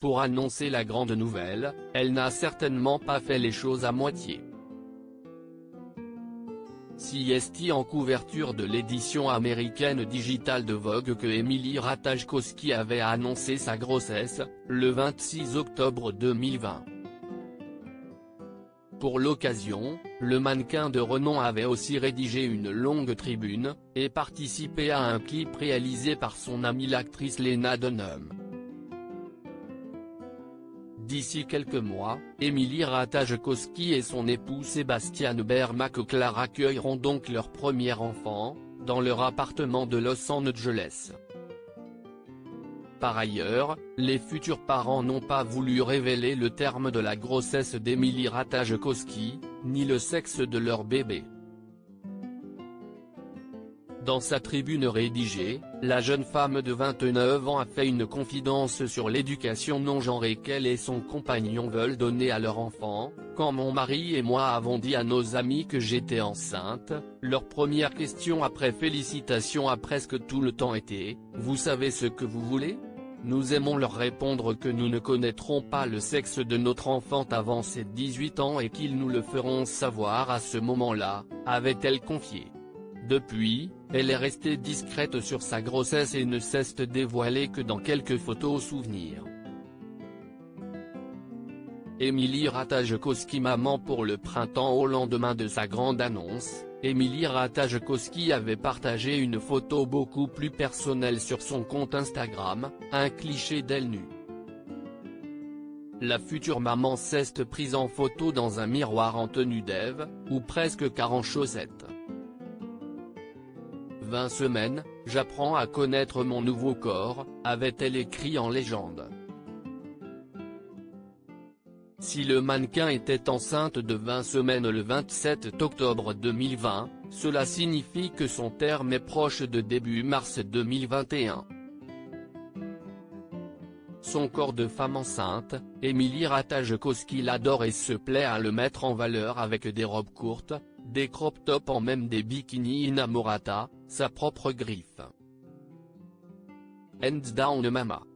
pour annoncer la grande nouvelle, elle n'a certainement pas fait les choses à moitié. CST en couverture de l'édition américaine digitale de Vogue que Emily Ratajkowski avait annoncé sa grossesse, le 26 octobre 2020. Pour l'occasion, le mannequin de renom avait aussi rédigé une longue tribune, et participé à un clip réalisé par son amie l'actrice Lena Dunham. D'ici quelques mois, Emily Ratajkowski et son époux Sebastian Bermack-Clark accueilleront donc leur premier enfant, dans leur appartement de Los Angeles. Par ailleurs, les futurs parents n'ont pas voulu révéler le terme de la grossesse d'Emily Ratajkowski, ni le sexe de leur bébé. Dans sa tribune rédigée, la jeune femme de 29 ans a fait une confidence sur l'éducation non genrée qu'elle et son compagnon veulent donner à leur enfant. Quand mon mari et moi avons dit à nos amis que j'étais enceinte, leur première question après félicitations a presque tout le temps été « Vous savez ce que vous voulez ?» Nous aimons leur répondre que nous ne connaîtrons pas le sexe de notre enfant avant ses 18 ans et qu'ils nous le feront savoir à ce moment-là, avait-elle confié. Depuis, elle est restée discrète sur sa grossesse et ne cesse de dévoiler que dans quelques photos souvenirs. Emily Ratajkowski maman pour le printemps. Au lendemain de sa grande annonce, Emily Ratajkowski avait partagé une photo beaucoup plus personnelle sur son compte Instagram, un cliché d'elle nue. La future maman s'est prise en photo dans un miroir en tenue d'Ève, ou presque car en chaussettes. 20 semaines, j'apprends à connaître mon nouveau corps, avait-elle écrit en légende. Si le mannequin était enceinte de 20 semaines le 27 octobre 2020, cela signifie que son terme est proche de début mars 2021. Son corps de femme enceinte, Emily Ratajkowski l'adore et se plaît à le mettre en valeur avec des robes courtes, des crop tops en même des bikinis inamorata, sa propre griffe. Hands down mama.